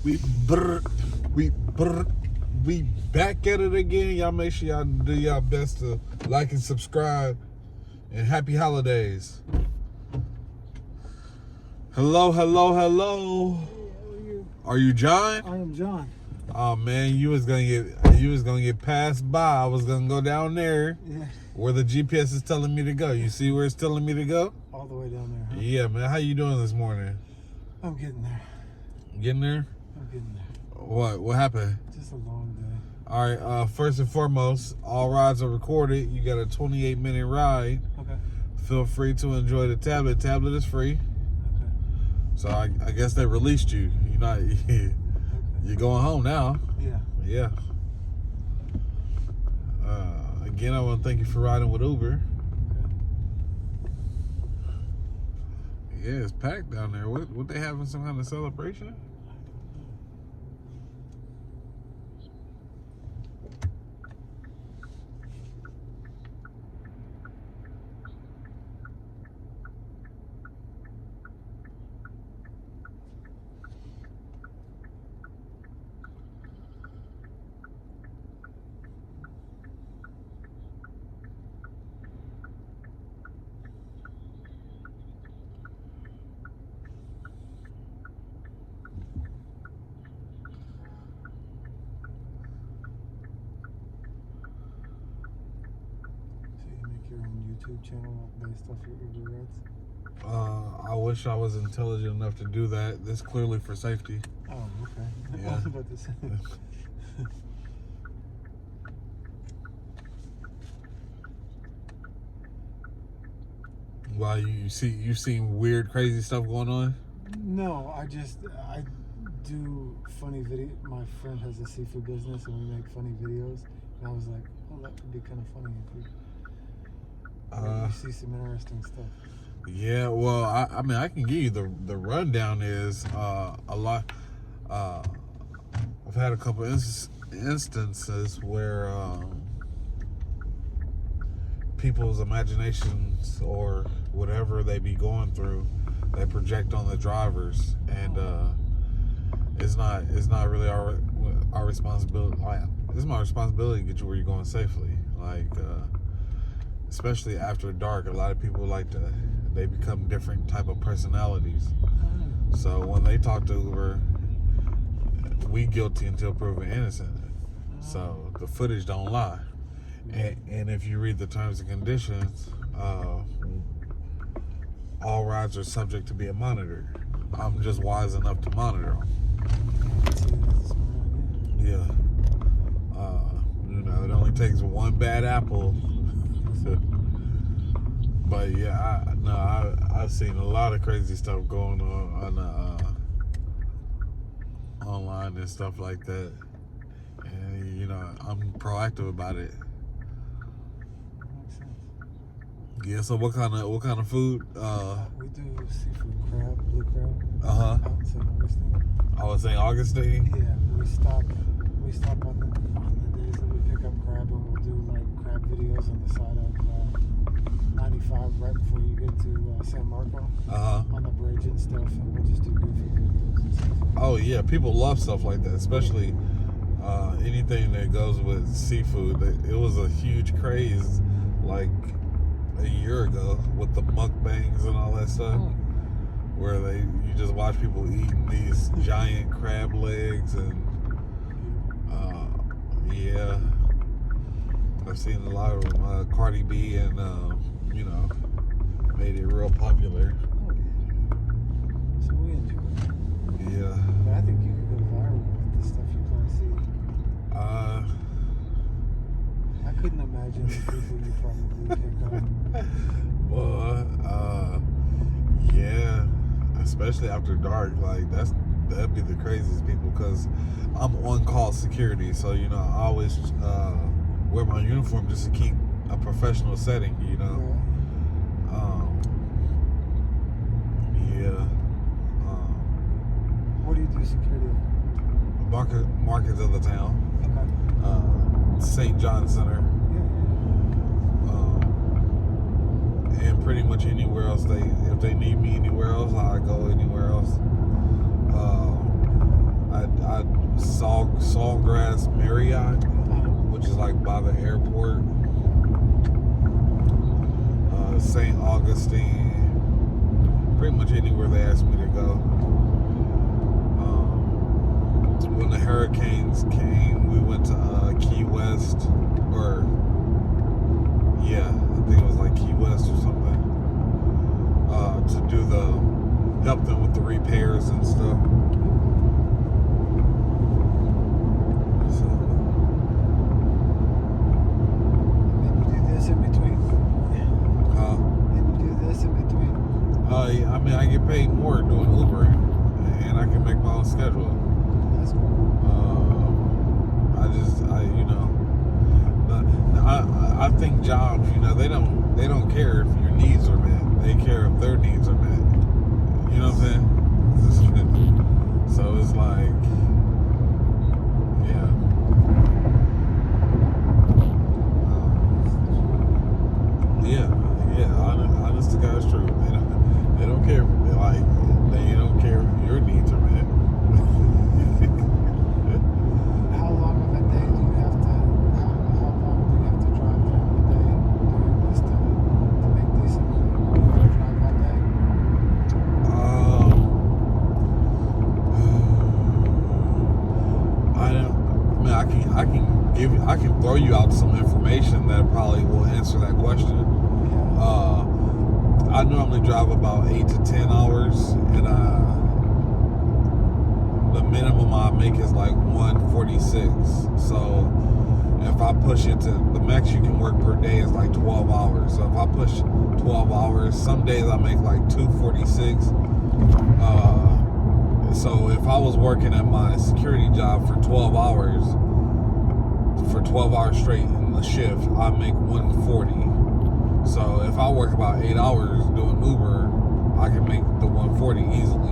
We back at it again. Y'all make sure y'all do y'all best to like and subscribe. And happy holidays. Hello. Hey, how are you? Are you John? I am John. Oh man, you was gonna get passed by. I was gonna go down there where the GPS is telling me to go. You see where it's telling me to go? All the way down there, huh? Yeah, man. How you doing this morning? I'm getting there. Getting there? I'm getting there. What happened? Just a long day. All right, first and foremost, all rides are recorded. You got a 28-minute ride. Okay. Feel free to enjoy the tablet. Tablet is free. Okay. So I guess they released you. You're not. You're going home now. Yeah. Yeah. Again, I want to thank you for riding with Uber. Okay. Yeah, it's packed down there. What they having, some kind of celebration? Your own YouTube channel based off your Uber rides? I wish I was intelligent enough to do that. This clearly for safety. Oh, okay. Yeah. I was about to say. Wow, you seen weird, crazy stuff going on? No, I do funny video. My friend has a seafood business, and we make funny videos. And I was like, oh, that would be kind of funny if we see some interesting stuff. Yeah, well, I mean, I can give you the rundown is a lot. I've had a couple instances where people's imaginations or whatever they be going through, they project on the drivers, and it's not really our responsibility. It's my responsibility to get you where you're going safely. Like, especially after dark, a lot of people they become different type of personalities. So when they talk to Uber, we guilty until proven innocent. So the footage don't lie. And if you read the terms and conditions, all rides are subject to being monitored. I'm just wise enough to monitor them. Yeah. It only takes one bad apple. But yeah, I've seen a lot of crazy stuff going on online and stuff like that. And I'm proactive about it. Yeah, so what kind of food? We do seafood crab, blue crab. Uh-huh. Out in St. Augustine. I was saying Augustine? Yeah, we stop on the days that we pick up crab, and we'll do like crab videos on the side of 95 right before you get to San Marco. Uh-huh. On the bridge and stuff, and we'll just do goofy videos and stuff. Oh yeah, people love stuff like that, especially anything that goes with seafood. It was a huge craze like a year ago with the mukbangs and all that stuff, where you just watch people eating these giant crab legs, and yeah, I've seen a lot of them. Cardi B and made it real popular. So we enjoy it. Yeah. But I think you could go viral with the stuff you plan to see. I couldn't imagine the people you probably pick up. Well, yeah, especially after dark, like that'd be the craziest people, because I'm on call security, so I always wear my uniform just to keep a professional setting, Right. Yeah. What do you do security on? Markets of the town. Okay. St. John Center. Yeah. And pretty much anywhere else if they need me anywhere else, I go anywhere else. I saw Sawgrass Marriott, which is like by the airport. St. Augustine, pretty much anywhere they asked me to go. When the hurricanes came, we went to Key West, or yeah, I think it was like Key West or something, to do help them with the repairs and stuff. So, and then you do this in between. Then you do this in between. I mean, I get paid more doing Uber, and I can make my own schedule. That's cool. I think jobs, they don't care if your needs are met. They care if their needs are met. You know what I'm saying? So it's like, yeah. Honest to God, it's true. They don't care. They don't care if your needs are met. How long of a day do you have to? How long do you have to drive during the day doing this to make decent money? Do you drive all day? I can throw you out some information that probably will answer that question. I normally drive about 8 to 10 hours, and the minimum I make is like 146. So if I push it to the max you can work per day is like 12 hours. So if I push 12 hours, some days I make like 246. So if I was working at my security job for 12 hours, straight in the shift, I make 140. So if I work about 8 hours doing Uber, I can make the 140 easily.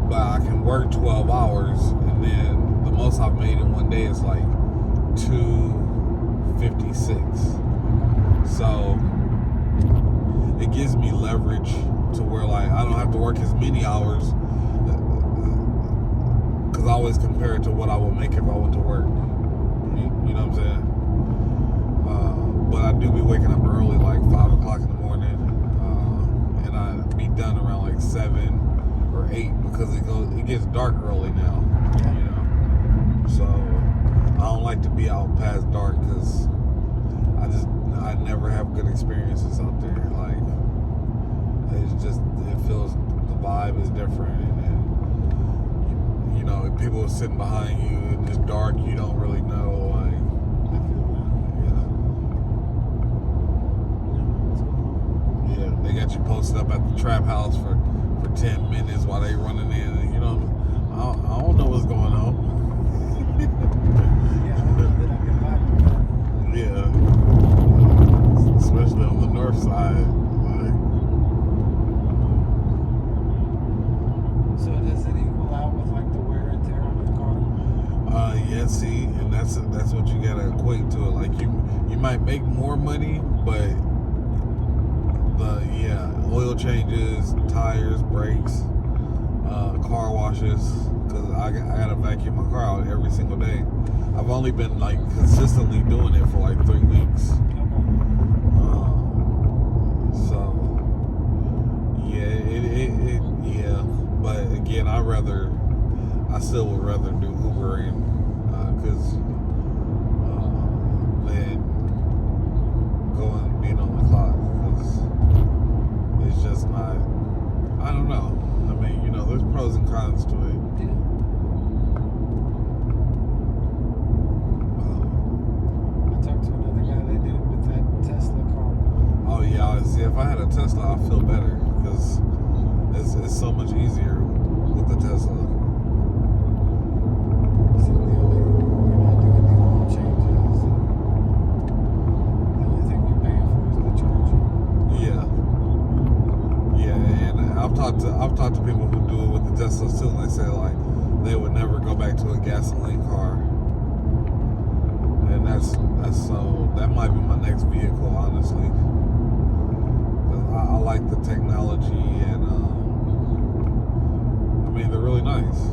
But I can work 12 hours, and then the most I've made in one day is like 256. So it gives me leverage to where like I don't have to work as many hours, because I always compare it to what I would make if I went to work. You know what I'm saying? But I do be waking up early, like 5 o'clock in the morning, and I be done around like 7 or 8 because it gets dark early now. So I don't like to be out past dark because I never have good experiences out there. Like it feels the vibe is different, and if people are sitting behind you and it's dark, you don't really know. They got you posted up at the trap house for 10 minutes while they running in, and I don't know what's going on. Yeah, especially on the north side. So does it equal out with like the wear and tear on your car? Yeah, see, and that's what you gotta equate to it. Like you might make more money, but oil changes, tires, brakes, car washes, because I gotta vacuum my car out every single day. I've only been like consistently doing it for like 3 weeks. But again, I still would rather do Ubering, because than going being on the clock, because it's just not, I don't know. I mean, there's pros and cons to it. I talked to another guy, they did it with that Tesla car. Oh yeah, see, if I had a Tesla, I feel better, because it's so much easier with the Tesla. So you're not doing the oil changes, and the only thing you're paying for is the charging. Yeah, and I've talked to people who do it with the Teslas too, and they say like they would never go back to a gasoline car, and that might be my next vehicle, honestly. I like the technology, and I mean they're really nice.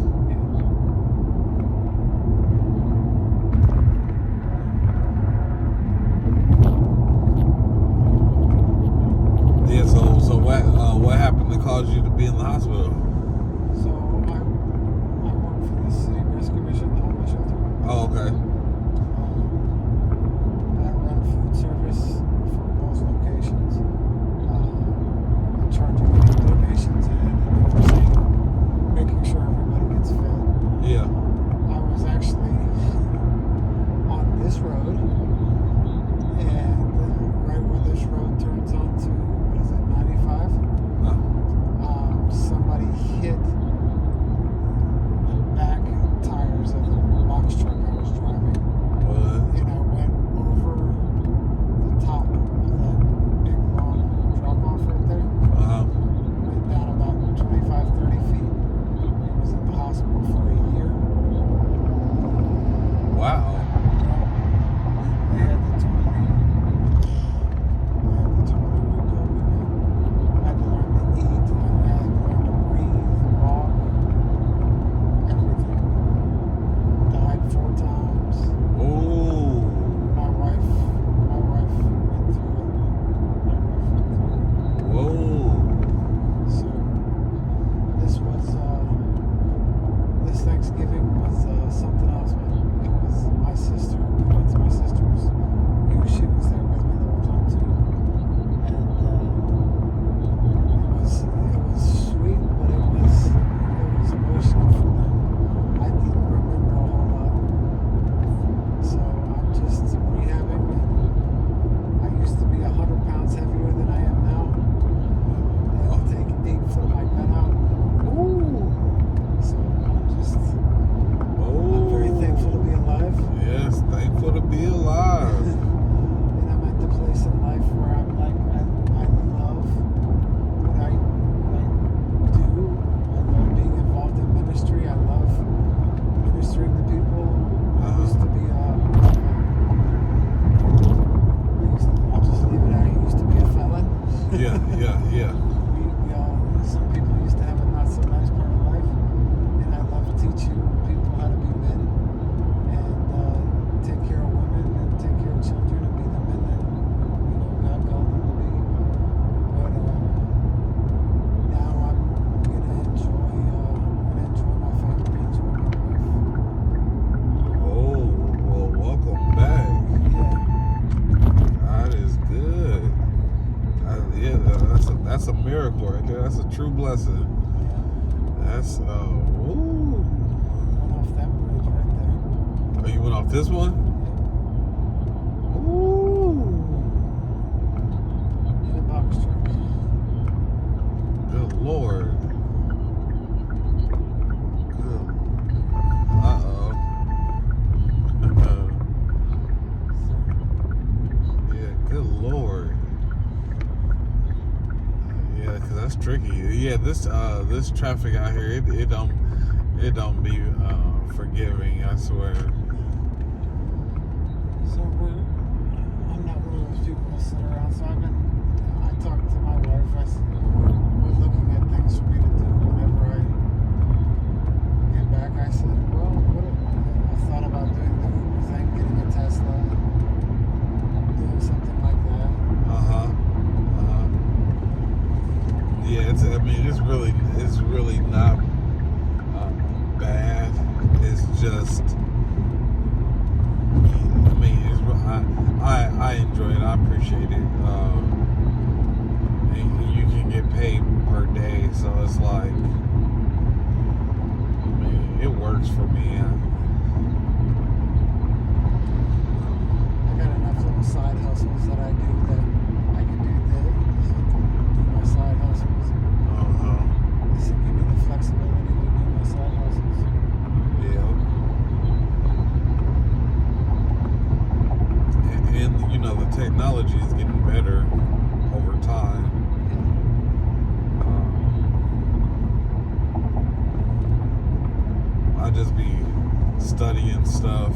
This one? Ooh. In a box truck. Good Lord. Good. Uh-oh. Yeah, good Lord. Yeah, because that's tricky. Yeah, this traffic out here, it don't be forgiving, I swear. So I'm not one of those people that sit around. So I talked to my wife. I said, we're looking at things for me to do whenever I get back. I said, well, I thought about doing the Uber thing, getting a Tesla, doing something like that. Yeah, it's really not bad. It's just, I mean, I enjoy it. I appreciate it. And you can get paid per day, so it's like, I mean, it works for me. I got enough little side hustles that I do that I can do my side hustles. This will give me the flexibility to do my side hustles. Yeah. And you know, the technology is getting better over time. I just be studying stuff,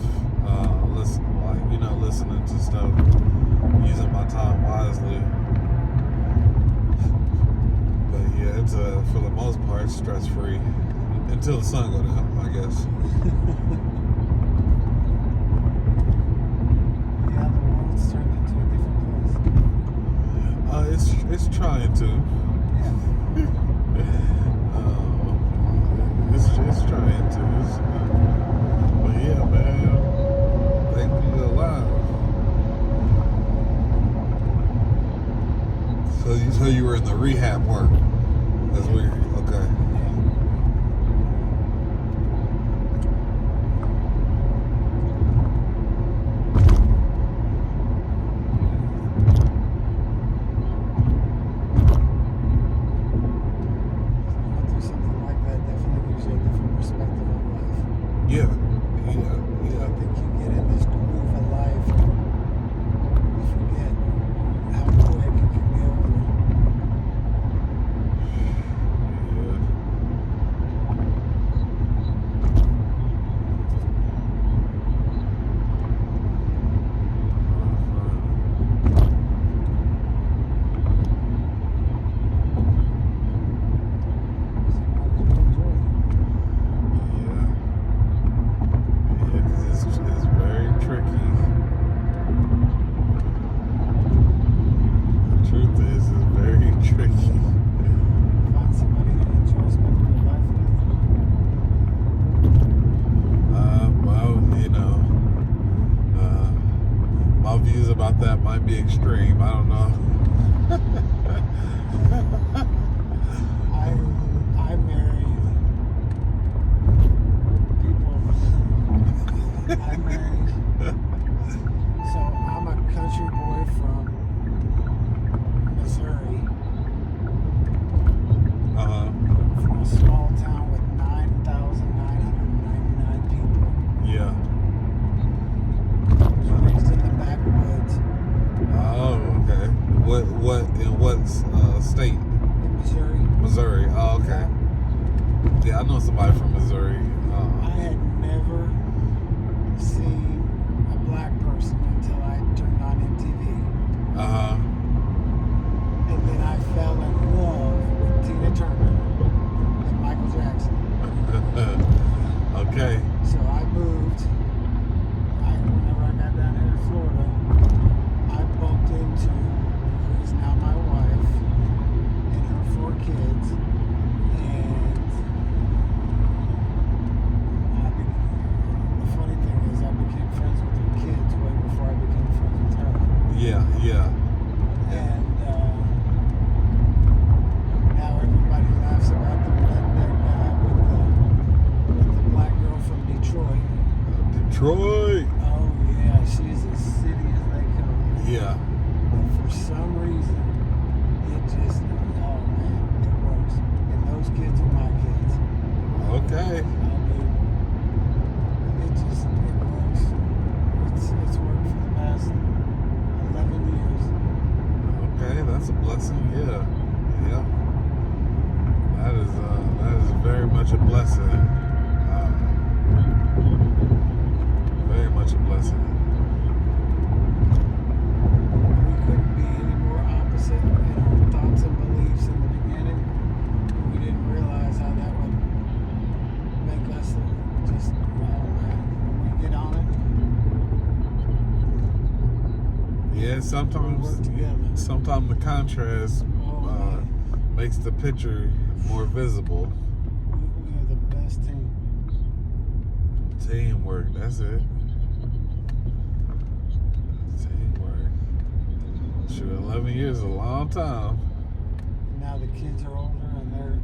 listening to stuff, using my time wisely. But yeah, it's for the most part stress free until the sun go down, I guess. Yeah, the world's turned into a different place. It's trying to. It's trying to. But yeah, man, thankfully alive. So you were in the rehab part. That's weird. Okay. About that might be extreme. I don't know. I married people. I married. So I'm a country boy from Missouri. From a small town with 9,999 people. Yeah. Raised in the backwoods. Oh, okay. In what state? In Missouri. Missouri. Oh, okay. Yeah, I know somebody from Missouri. I had never seen a black person until I turned on MTV. And then I fell in love with Tina Turner and Michael Jackson. Okay. So I moved. Whenever I got down here to Florida, I bumped into who is now my wife and her 4 kids. And the funny thing is I became friends with her kids way before I became friends with her. Yeah. And now everybody laughs about the redneck guy with the black girl from Detroit. Detroit. she is as city as they come. Yeah. But for some reason, it just, oh man, it works. And those kids are my kids. Okay. I mean, it works. It's worked for the past 11 years. Okay, that's a blessing. Yeah. Yeah. That is very much a blessing. Very much a blessing. We couldn't be any more opposite in our thoughts and beliefs in the beginning. We didn't realize how that would make us just, oh man, when we get on it. Yeah, We work together. sometimes the contrast makes the picture more visible. We are the best team. Teamwork, that's it. Teamwork. Shoot, 11 years is a long time. Now the kids are older and their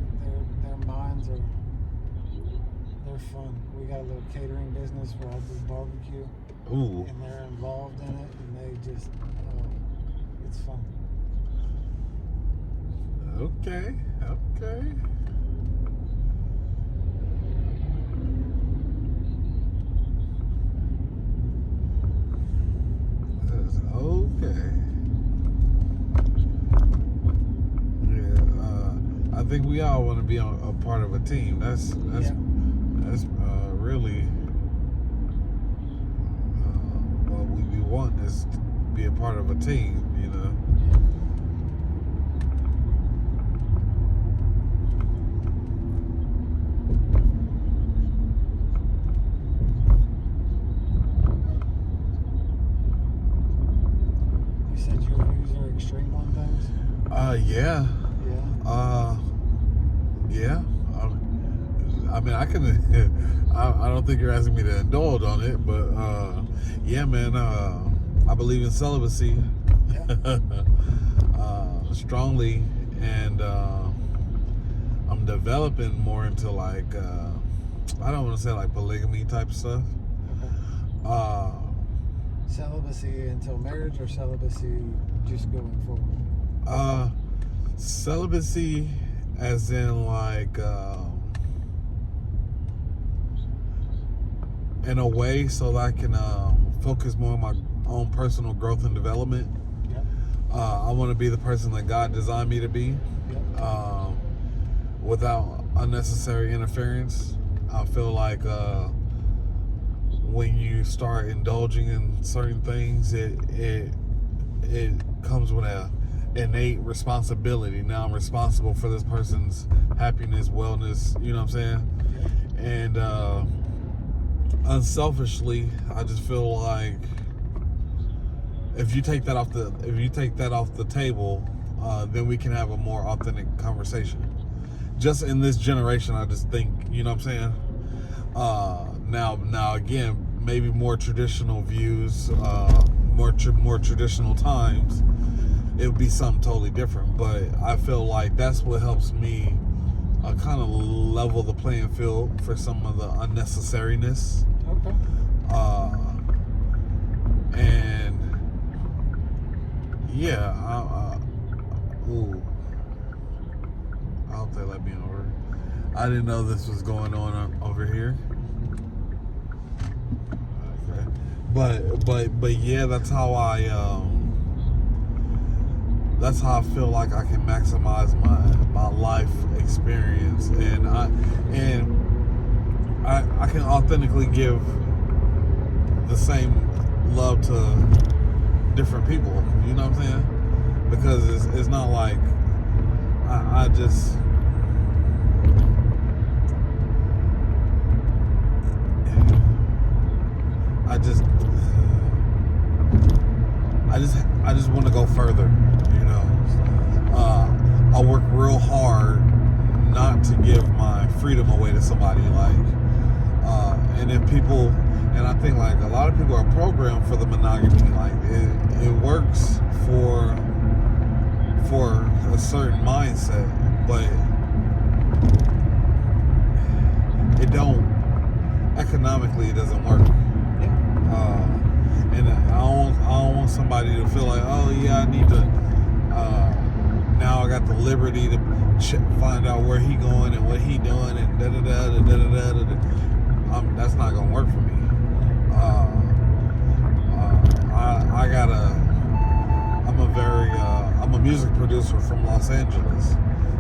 minds are, they're fun. We got a little catering business where I do barbecue. Ooh. And they're involved in it, and they just, it's fun. Okay. That's okay. Yeah, I think we all want to be a part of a team. That's really what we want is to be a part of a team, you know. You said your views are extreme on things? Yeah. Yeah. I mean, I can. I don't think you're asking me to indulge on it, but yeah, man. I believe in celibacy strongly, and I'm developing more into like I don't want to say like polygamy type stuff. Okay. Celibacy until marriage, or celibacy just going forward? Celibacy, as in like. In a way, so that I can focus more on my own personal growth and development. Yep. I want to be the person that God designed me to be, without unnecessary interference. I feel like when you start indulging in certain things, it comes with a innate responsibility. Now I'm responsible for this person's happiness, wellness. You know what I'm saying? Yep. And unselfishly, I just feel like if you take that off the table, then we can have a more authentic conversation. Just in this generation, I just think, you know what I'm saying? Now again, maybe more traditional views, more traditional times, it would be something totally different. But I feel like that's what helps me kind of level the playing field for some of the unnecessariness. Okay. And yeah, I hope they let me over. I didn't know this was going on over here. Okay, but yeah, that's how I feel like I can maximize my life experience, and I can authentically give the same love to different people. You know what I'm saying? Because it's not like I just want to go further. You know, I work real hard not to give my freedom away to somebody. Like, and if people, and I think like a lot of people are programmed for the monogamy. Like it works for a certain mindset, but it don't economically. It doesn't work. and I don't want somebody to feel like, oh yeah, I need to. Now I got the liberty to find out where he going and what he doing and da da da da da da da. That's not gonna work for me. I'm a music producer from Los Angeles,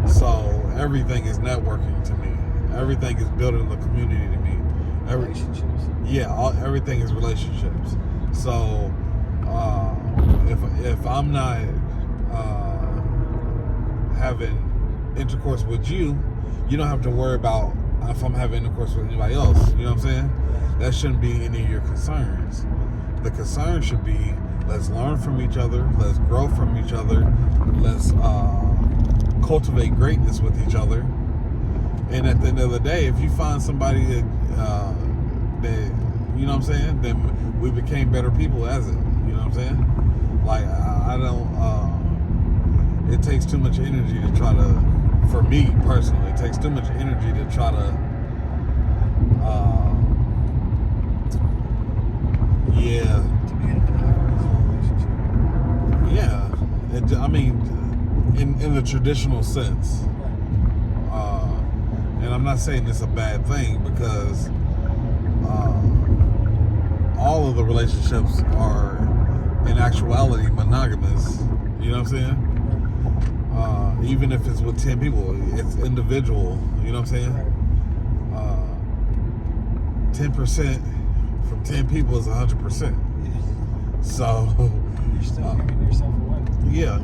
so everything is networking to me. Everything is building the community to me. Relationships. Yeah, everything is relationships. So if I'm not having intercourse with you, you don't have to worry about if I'm having intercourse with anybody else. You know what I'm saying? That shouldn't be any of your concerns. The concern should be, let's learn from each other, let's grow from each other, let's cultivate greatness with each other. And at the end of the day, if you find somebody that you know what I'm saying, then we became better people as it. You know what I'm saying? Like I don't. It takes too much energy to try to. For me personally, it takes too much energy to try to. Yeah. To be in a monogamous relationship. Yeah. I mean, in the traditional sense. Right. And I'm not saying it's a bad thing, because all of the relationships are in actuality monogamous. You know what I'm saying? Even if it's with 10 people, it's individual. You know what I'm saying? 10% from 10 people is 100%. So You're still giving yourself away. yeah.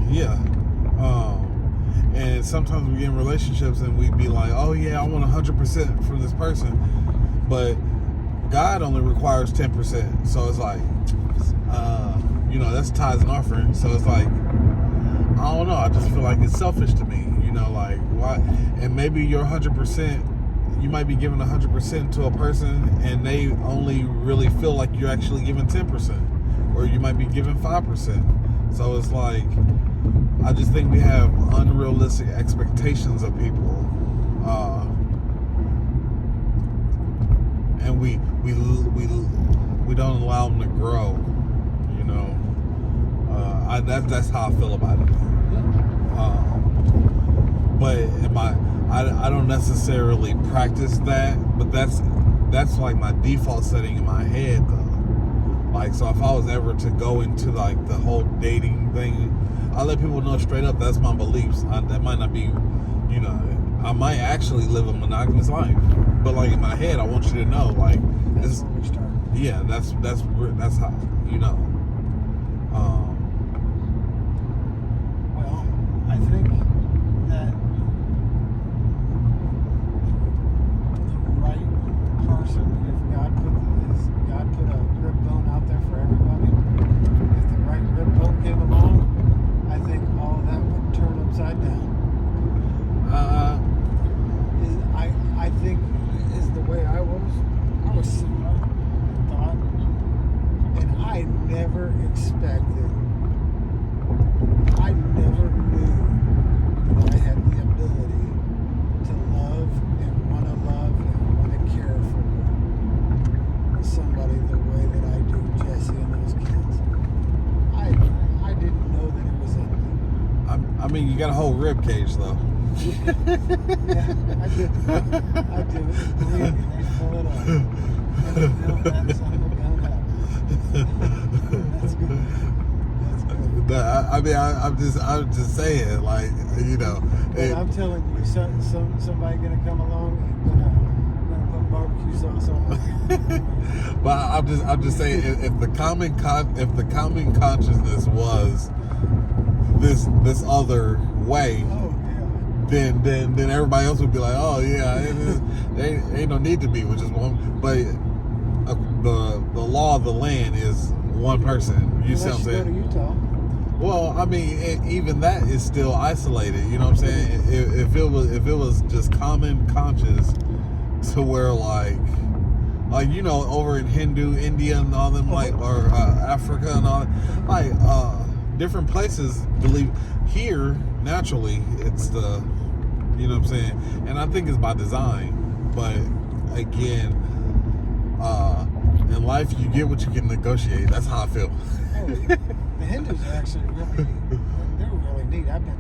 And sometimes we get in relationships and we be like, oh yeah, I want 100% from this person, but God only requires 10%. So it's like, that's tithes and offering. So it's like, I don't know. I just feel like it's selfish to me. Like, why? And maybe your 100%, you might be giving 100% to a person, and they only really feel like you're actually giving 10%, or you might be giving 5%. So it's like, I just think we have unrealistic expectations of people, and we don't allow them to grow. That's how I feel about it. But I don't necessarily practice that, but that's like my default setting in my head though. Like, so if I was ever to go into like the whole dating thing, I let people know straight up that's my beliefs. That might not be, I might actually live a monogamous life, but like in my head, I want you to know, like, that's where we start. Yeah, that's how, Well, I think that the right person, if God put a rib bone out there for everybody, if the right rib bone came along, I think all of that would turn upside down. I think is the way I was similar in thought, and I never knew that I had the ability to love and want to care for somebody the way that I do Jesse and those kids. I didn't know that it was in me. I mean, you got a whole rib cage though. Yeah, I do. Believe me, they pull it up. And they build that son of a gun up. That's good. I mean, I'm just saying, like, But I'm telling you, somebody gonna come along and gonna put barbecue sauce on it. But I'm just saying, if the common consciousness was this other way. Oh, Then everybody else would be like, oh yeah, there ain't no need to be, which is one. But the law of the land is one person. You see what I'm saying? Go to Utah. Well, I mean, even that is still isolated. You know what I'm saying? If it was just common conscious, to where like over in Hindu, India, and all them, like, or Africa and all, like different places believe. Here, naturally, it's the, you know what I'm saying? And I think it's by design. But again, in life, you get what you can negotiate. That's how I feel. Oh, the Hindus are actually really neat. They're really neat. I've been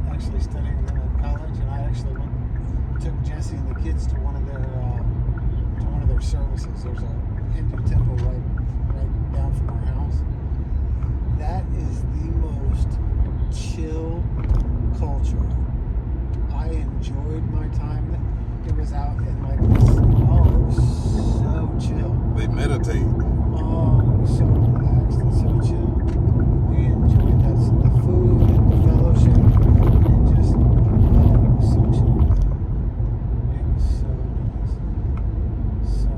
actually studying them in college, and I actually took Jesse and the kids to one of their services. There's a Hindu temple right down from our house. That is the most chill culture. I enjoyed my time. It was out in like this. Oh, it was so chill. They meditate. Oh, so relaxed and so chill. We enjoyed the food and the fellowship and just, oh, it was so chill. It was so nice. So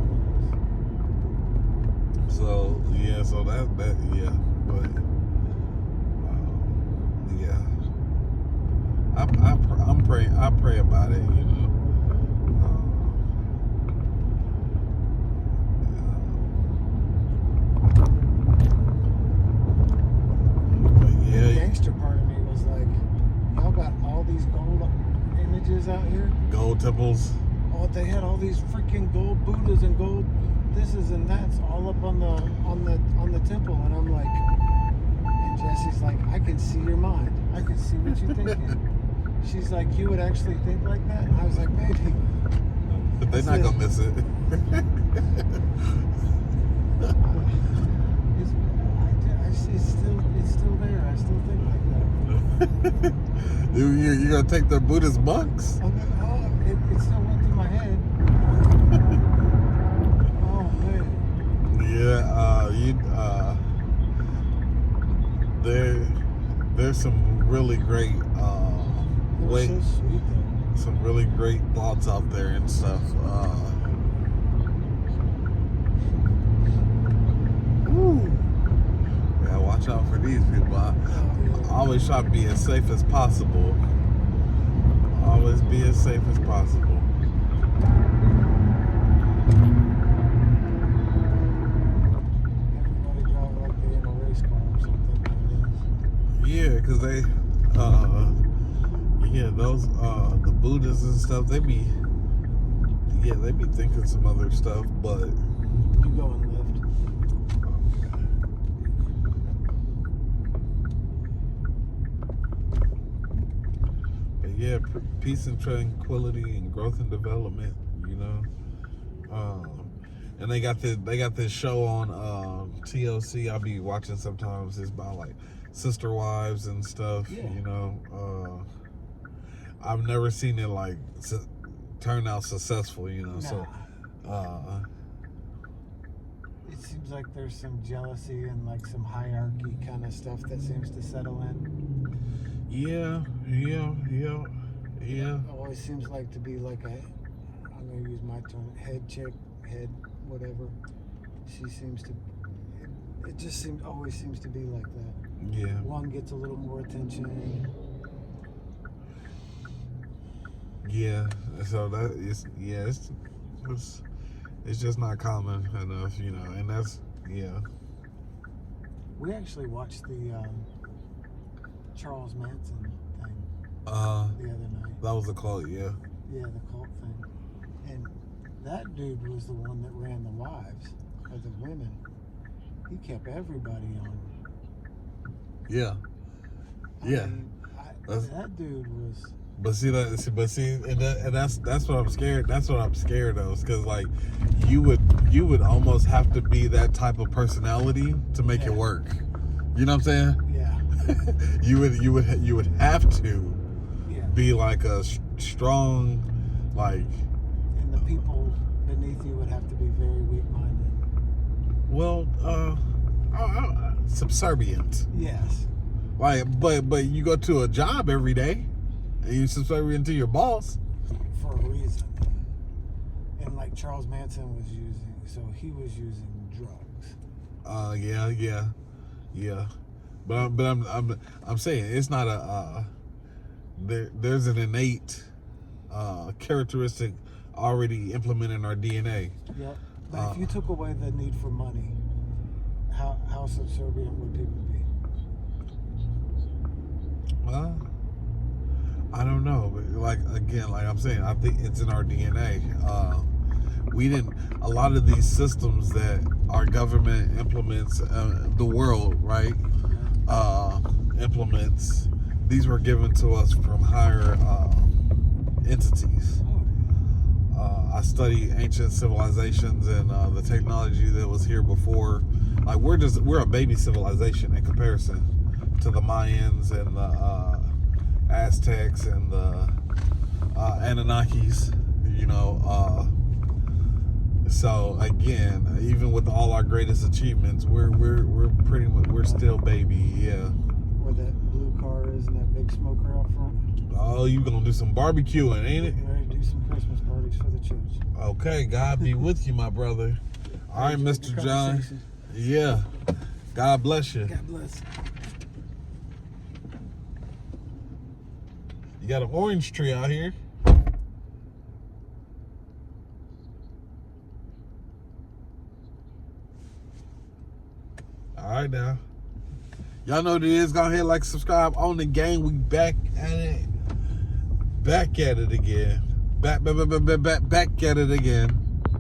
nice. So yeah, so that yeah, but yeah, I'm praying. I pray about it, you know. The gangster part of me was like, y'all got all these gold images out here. Gold temples. Oh, they had all these freaking gold Buddhas and gold thises and that's all up on the temple, and I'm like, and Jesse's like, I can see your mind. I can see what you're thinking. She's like, you would actually think like that? And I was like, maybe. But they're not gonna miss it. It's still there. I still think like that. You're gonna take the Buddhist monks? It still went through my head. Oh man. Yeah, there's some really great So sweet though. some really great thoughts out there and stuff. Yeah, watch out for these people. I always try to be as safe as possible. Always be as safe as possible. Everybody drive like they're in a race car or something. Yeah, because they, those, the Buddhists and stuff, they be thinking some other stuff, but. You go and lift. But yeah, peace and tranquility and growth and development, you know. And they got this show on TLC. I'll be watching sometimes. It's about like sister wives and stuff, you know. I've never seen it like turn out successful, you know. Nah. So It seems like there's some jealousy and like some hierarchy kind of stuff that seems to settle in. yeah. It always seems like to be like I'm going to use my term, head chick, head whatever. She seems to, it just always seems to be like that. Yeah. One gets a little more attention. Yeah. So that is, it's just not common enough, you know, and that's, We actually watched the Charles Manson thing the other night. That was a cult, Yeah, the cult thing. And that dude was the one that ran the wives, or the women. He kept everybody on. Yeah. I mean, that dude was. But that's what I'm scared. That's what I'm scared of, because like you would almost have to be that type of personality to make it work. You know what I'm saying? Yeah. you would have to be like a strong, like. And the people beneath you would have to be very weak-minded. Well, subservient. Yes. Like, but you go to a job every day, and you subservient to your boss. For a reason. And like Charles Manson was he was using drugs. Yeah. But I'm saying it's not there's an innate characteristic already implemented in our DNA. Yep. But if you took away the need for money, how subservient would people be? Well, I don't know. But like I'm saying, I think it's in our DNA. we didn't. A lot of these systems that our government implements, the world, right, implements. These were given to us from higher entities. I study ancient civilizations and the technology that was here before. Like we're a baby civilization in comparison to the Mayans and the Aztecs and the Anunnakis. You know, so again, even with all our greatest achievements, we're pretty much still baby. Yeah. Where that blue car is and that big smoker out front. Oh, you gonna do some barbecuing, ain't it? We're ready to do some Christmas parties for the church. Okay, God be with you, my brother. All right, Mr. John. Yeah. God bless you. God bless. You got an orange tree out here. All right, now. Y'all know what it is. Go ahead, like, subscribe on the game. We back at it. Back at it again. Back at it again.